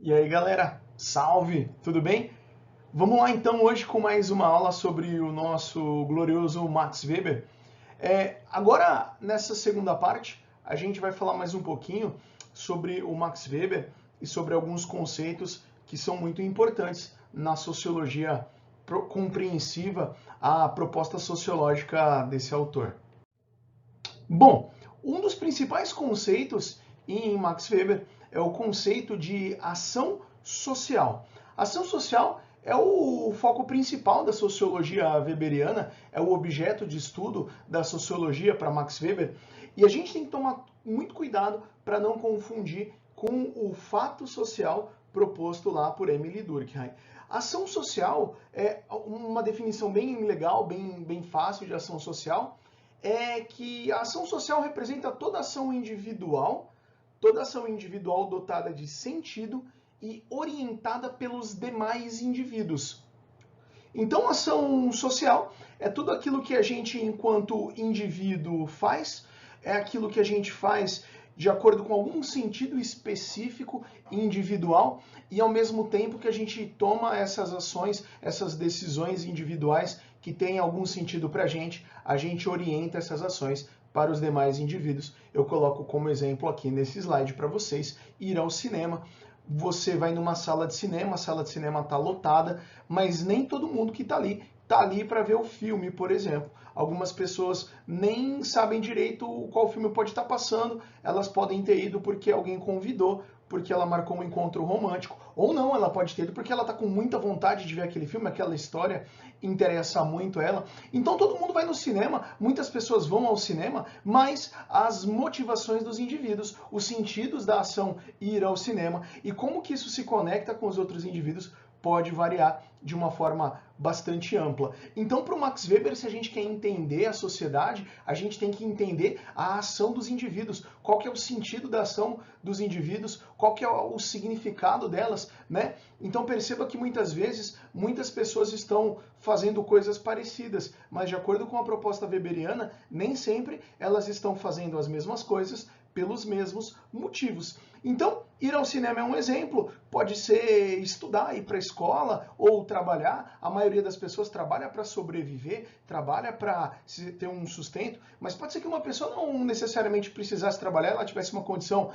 E aí galera, salve, tudo bem? Vamos lá então hoje com mais uma aula sobre o nosso glorioso Max Weber. Agora nessa segunda parte a gente vai falar mais um pouquinho sobre o Max Weber e sobre alguns conceitos que são muito importantes na sociologia compreensiva à proposta sociológica desse autor. Bom, um dos principais conceitos em Max Weber é o conceito de ação social. Ação social é o foco principal da sociologia weberiana, é o objeto de estudo da sociologia para Max Weber, e a gente tem que tomar muito cuidado para não confundir com o fato social proposto lá por Emile Durkheim. Ação social é uma definição bem legal, bem fácil de ação social, é que a ação social representa toda ação individual dotada de sentido e orientada pelos demais indivíduos. Então, ação social é tudo aquilo que a gente, enquanto indivíduo, faz, é aquilo que a gente faz de acordo com algum sentido específico individual e ao mesmo tempo que a gente toma essas ações, essas decisões individuais que têm algum sentido para a gente orienta essas ações para os demais indivíduos. Eu coloco como exemplo aqui nesse slide para vocês ir ao cinema. Você vai numa sala de cinema, a sala de cinema está lotada, mas nem todo mundo que está ali para ver o filme, por exemplo. Algumas pessoas nem sabem direito qual filme pode estar passando, elas podem ter ido porque alguém convidou, porque ela marcou um encontro romântico, ou não, ela pode ter ido porque ela está com muita vontade de ver aquele filme, aquela história interessa muito ela. Então todo mundo vai no cinema, muitas pessoas vão ao cinema, mas as motivações dos indivíduos, os sentidos da ação ir ao cinema e como que isso se conecta com os outros indivíduos pode variar de uma forma bastante ampla. Então, para o Max Weber, se a gente quer entender a sociedade, a gente tem que entender a ação dos indivíduos. Qual que é o sentido da ação dos indivíduos? Qual que é o significado delas, né? Então, perceba que muitas vezes, muitas pessoas estão fazendo coisas parecidas, mas de acordo com a proposta weberiana, nem sempre elas estão fazendo as mesmas coisas pelos mesmos motivos. Então, ir ao cinema é um exemplo, pode ser estudar, ir para a escola ou trabalhar. A maioria das pessoas trabalha para sobreviver, trabalha para ter um sustento, mas pode ser que uma pessoa não necessariamente precisasse trabalhar, ela tivesse uma condição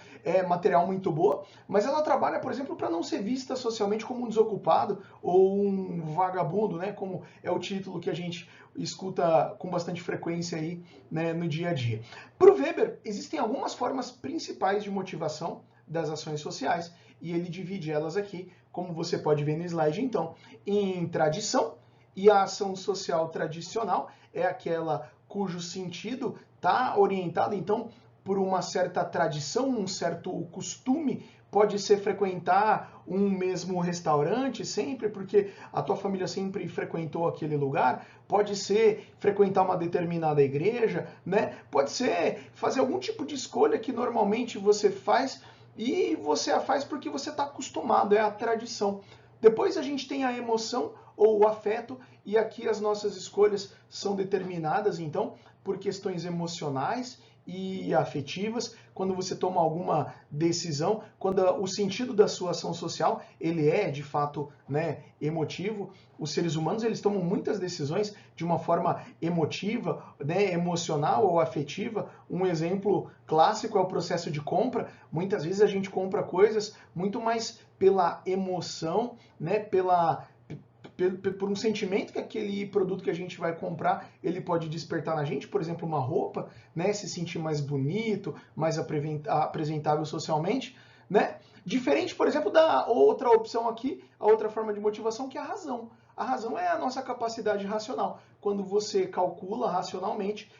material muito boa, mas ela trabalha, por exemplo, para não ser vista socialmente como um desocupado ou um vagabundo, né, como é o título que a gente escuta com bastante frequência aí, né, no dia a dia. Para o Weber, existem algumas formas principais de motivação das ações sociais e ele divide elas aqui, como você pode ver no slide então, em tradição, e a ação social tradicional é aquela cujo sentido está orientado então por uma certa tradição, um certo costume. Pode ser frequentar um mesmo restaurante sempre, porque a tua família sempre frequentou aquele lugar. Pode ser frequentar uma determinada igreja, né? Pode ser fazer algum tipo de escolha que normalmente você faz e você a faz porque você está acostumado, é a tradição. Depois a gente tem a emoção ou o afeto, e aqui as nossas escolhas são determinadas, então, por questões emocionais e afetivas, quando você toma alguma decisão, quando o sentido da sua ação social, ele é, de fato, né, emotivo. Os seres humanos, eles tomam muitas decisões de uma forma emotiva, né, emocional ou afetiva. Um exemplo clássico é o processo de compra. Muitas vezes a gente compra coisas muito mais pela emoção, né, por um sentimento que aquele produto que a gente vai comprar, ele pode despertar na gente, por exemplo, uma roupa, né, se sentir mais bonito, mais apresentável socialmente, né? Diferente, por exemplo, da outra opção aqui, a outra forma de motivação, que é a razão. A razão é a nossa capacidade racional. Quando você calcula racionalmente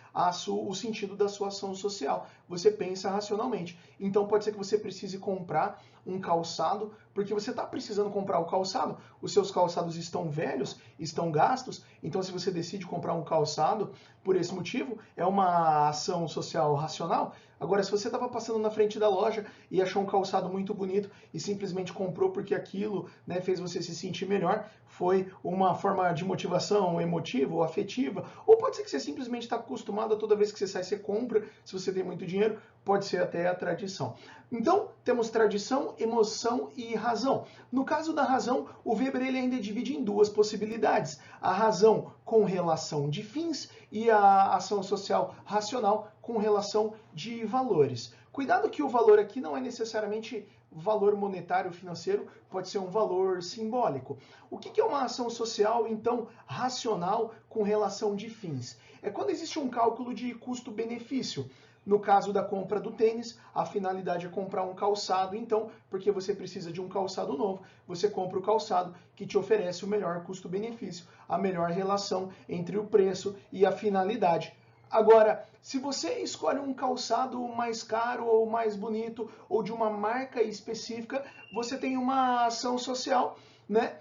o sentido da sua ação social, você pensa racionalmente. Então pode ser que você precise comprar um calçado, porque você está precisando comprar o calçado, os seus calçados estão velhos, estão gastos, então se você decide comprar um calçado por esse motivo, é uma ação social racional. Agora, se você estava passando na frente da loja e achou um calçado muito bonito e simplesmente comprou porque aquilo, né, fez você se sentir melhor, foi uma forma de motivação emotiva ou afetiva, ou pode ser que você simplesmente está acostumado tomada, toda vez que você sai, você compra. Se você tem muito dinheiro, pode ser até a tradição. Então, temos tradição, emoção e razão. No caso da razão, o Weber ele ainda divide em duas possibilidades. A razão com relação de fins e a ação social racional com relação de valores. Cuidado que o valor aqui não é necessariamente valor monetário financeiro, pode ser um valor simbólico. O que é uma ação social, então, racional com relação de fins? É quando existe um cálculo de custo-benefício. No caso da compra do tênis, a finalidade é comprar um calçado, então, porque você precisa de um calçado novo, você compra o calçado que te oferece o melhor custo-benefício, a melhor relação entre o preço e a finalidade. Agora, se você escolhe um calçado mais caro ou mais bonito ou de uma marca específica, você tem uma ação social, né,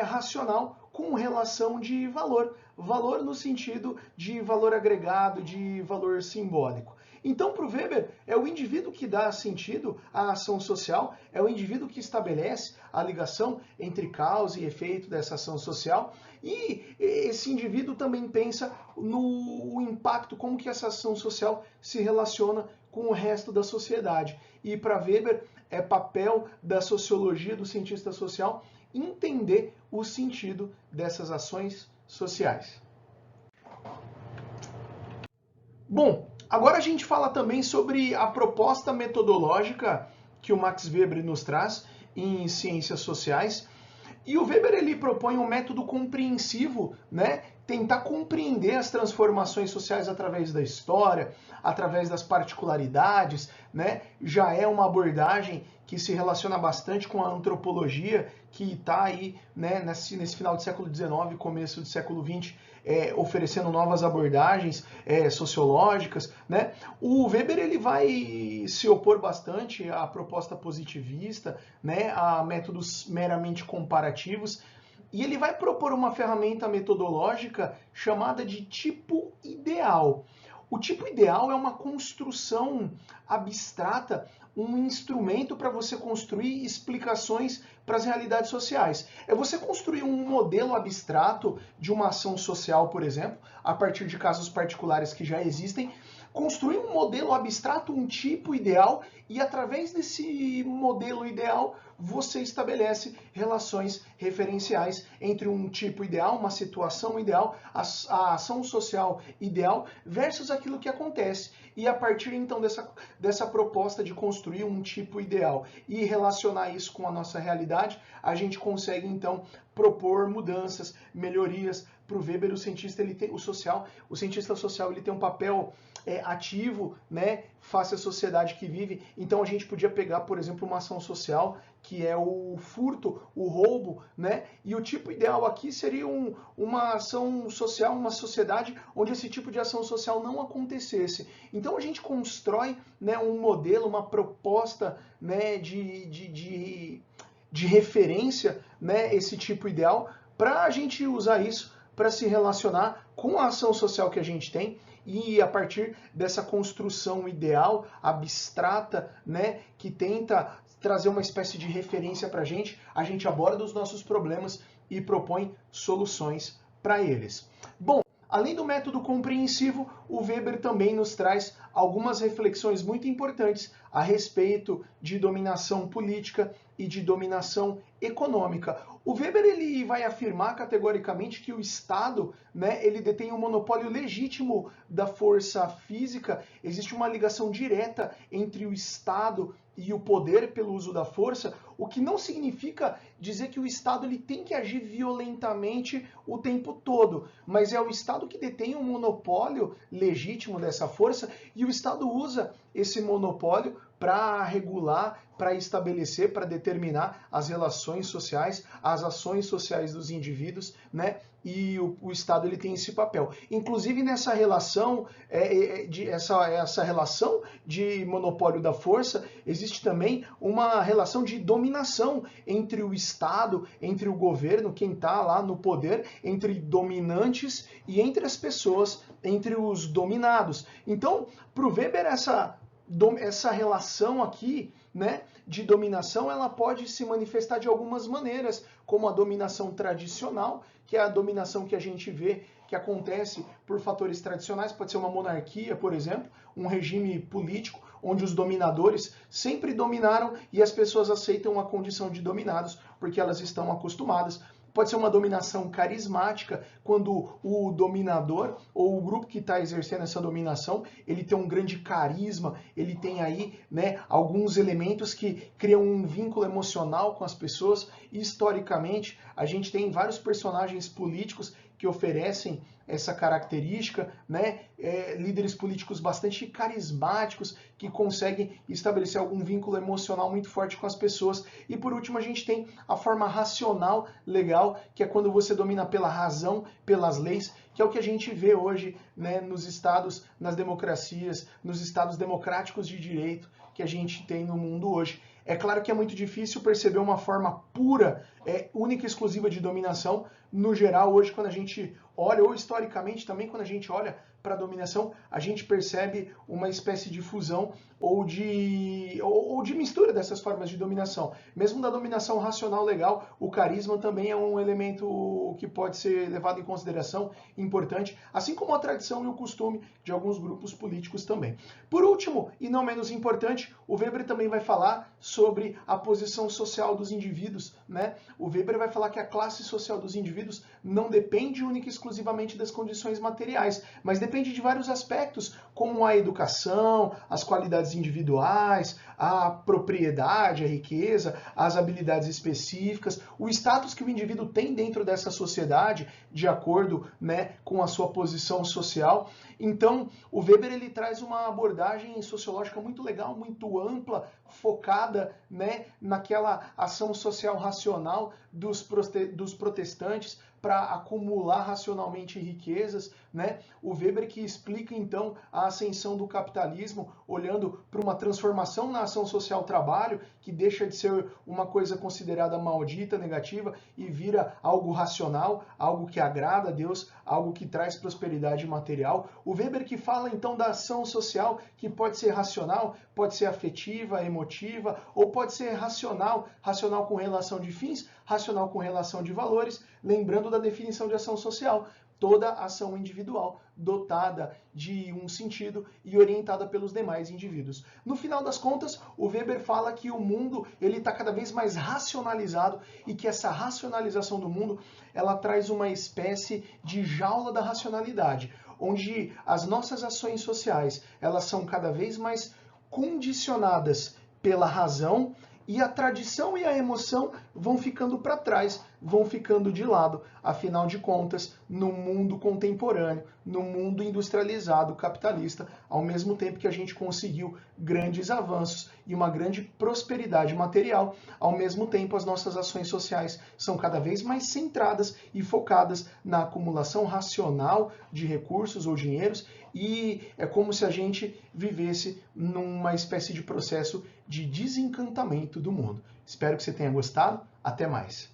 racional com relação de valor. Valor no sentido de valor agregado, de valor simbólico. Então, para o Weber, é o indivíduo que dá sentido à ação social, é o indivíduo que estabelece a ligação entre causa e efeito dessa ação social, e esse indivíduo também pensa no impacto, como que essa ação social se relaciona com o resto da sociedade. E para Weber, é papel da sociologia, do cientista social, entender o sentido dessas ações sociais. Bom, agora a gente fala também sobre a proposta metodológica que o Max Weber nos traz em ciências sociais. E o Weber ele propõe um método compreensivo, né? Tentar compreender as transformações sociais através da história, através das particularidades, né? Já é uma abordagem que se relaciona bastante com a antropologia, que está aí, né, nesse final do século XIX, começo do século XX, oferecendo novas abordagens sociológicas, né? O Weber ele vai se opor bastante à proposta positivista, né, a métodos meramente comparativos, e ele vai propor uma ferramenta metodológica chamada de tipo ideal. O tipo ideal é uma construção abstrata, um instrumento para você construir explicações para as realidades sociais. É você construir um modelo abstrato de uma ação social, por exemplo, a partir de casos particulares que já existem, construir um modelo abstrato, um tipo ideal, e através desse modelo ideal você estabelece relações referenciais entre um tipo ideal, uma situação ideal, a ação social ideal versus aquilo que acontece. E a partir então dessa proposta de construir um tipo ideal e relacionar isso com a nossa realidade, a gente consegue então propor mudanças, melhorias. Para o Weber, o cientista social ele tem um papel ativo, né, face à sociedade que vive. Então a gente podia pegar, por exemplo, uma ação social que é o furto, o roubo, né? E o tipo ideal aqui seria uma ação social, uma sociedade onde esse tipo de ação social não acontecesse. Então a gente constrói, né, um modelo, uma proposta, né, de referência, né, esse tipo ideal, para a gente usar isso para se relacionar com a ação social que a gente tem, e a partir dessa construção ideal, abstrata, né, que tenta trazer uma espécie de referência para a gente aborda os nossos problemas e propõe soluções para eles. Bom, além do método compreensivo, o Weber também nos traz algumas reflexões muito importantes a respeito de dominação política e de dominação econômica. O Weber ele vai afirmar categoricamente que o Estado, né, ele detém um monopólio legítimo da força física. Existe uma ligação direta entre o Estado e o poder pelo uso da força, o que não significa dizer que o Estado ele tem que agir violentamente o tempo todo, mas é o Estado que detém um monopólio legítimo dessa força, e o Estado usa esse monopólio para regular, para estabelecer, para determinar as relações sociais, as ações sociais dos indivíduos, né? E o Estado ele tem esse papel. Inclusive nessa relação, essa relação de monopólio da força, existe também uma relação de dominação entre o Estado, entre o governo, quem está lá no poder, entre dominantes e entre as pessoas, entre os dominados. Então, para o Weber, essa relação aqui, né, de dominação, ela pode se manifestar de algumas maneiras, como a dominação tradicional, que é a dominação que a gente vê que acontece por fatores tradicionais, pode ser uma monarquia, por exemplo, um regime político, onde os dominadores sempre dominaram e as pessoas aceitam a condição de dominados, porque elas estão acostumadas. Pode ser uma dominação carismática, quando o dominador ou o grupo que está exercendo essa dominação, ele tem um grande carisma, ele tem aí, né, alguns elementos que criam um vínculo emocional com as pessoas. E, historicamente, a gente tem vários personagens políticos que oferecem essa característica, né? Líderes políticos bastante carismáticos que conseguem estabelecer algum vínculo emocional muito forte com as pessoas. E por último, a gente tem a forma racional legal, que é quando você domina pela razão, pelas leis, que é o que a gente vê hoje, né, nos estados, nas democracias, nos estados democráticos de direito que a gente tem no mundo hoje. É claro que é muito difícil perceber uma forma pura, única e exclusiva de dominação. No geral, hoje, quando a gente olha, ou historicamente também, quando a gente olha para a dominação, a gente percebe uma espécie de fusão ou de mistura dessas formas de dominação. Mesmo da dominação racional legal, o carisma também é um elemento que pode ser levado em consideração, importante, assim como a tradição e o costume de alguns grupos políticos também. Por último, e não menos importante, o Weber também vai falar sobre a posição social dos indivíduos, né? O Weber vai falar que a classe social dos indivíduos não depende única e exclusivamente das condições materiais, mas depende de vários aspectos, como a educação, as qualidades individuais, a propriedade, a riqueza, as habilidades específicas, o status que o indivíduo tem dentro dessa sociedade, de acordo, né, com a sua posição social. Então, o Weber ele traz uma abordagem sociológica muito legal, muito ampla, focada, né, naquela ação social racional dos protestantes para acumular racionalmente riquezas, né? O Weber que explica então a ascensão do capitalismo, olhando para uma transformação na ação social trabalho, que deixa de ser uma coisa considerada maldita, negativa, e vira algo racional, algo que agrada a Deus, algo que traz prosperidade material. O Weber que fala então da ação social, que pode ser racional, pode ser afetiva, emotiva, ou pode ser racional, racional com relação de fins, racional com relação de valores, lembrando da definição de ação social: toda ação individual dotada de um sentido e orientada pelos demais indivíduos. No final das contas, o Weber fala que o mundo ele está cada vez mais racionalizado e que essa racionalização do mundo ela traz uma espécie de jaula da racionalidade, onde as nossas ações sociais elas são cada vez mais condicionadas pela razão, e a tradição e a emoção vão ficando para trás, vão ficando de lado. Afinal de contas, no mundo contemporâneo, no mundo industrializado, capitalista, ao mesmo tempo que a gente conseguiu grandes avanços e uma grande prosperidade material, ao mesmo tempo as nossas ações sociais são cada vez mais centradas e focadas na acumulação racional de recursos ou dinheiros, e é como se a gente vivesse numa espécie de processo de desencantamento do mundo. Espero que você tenha gostado. Até mais.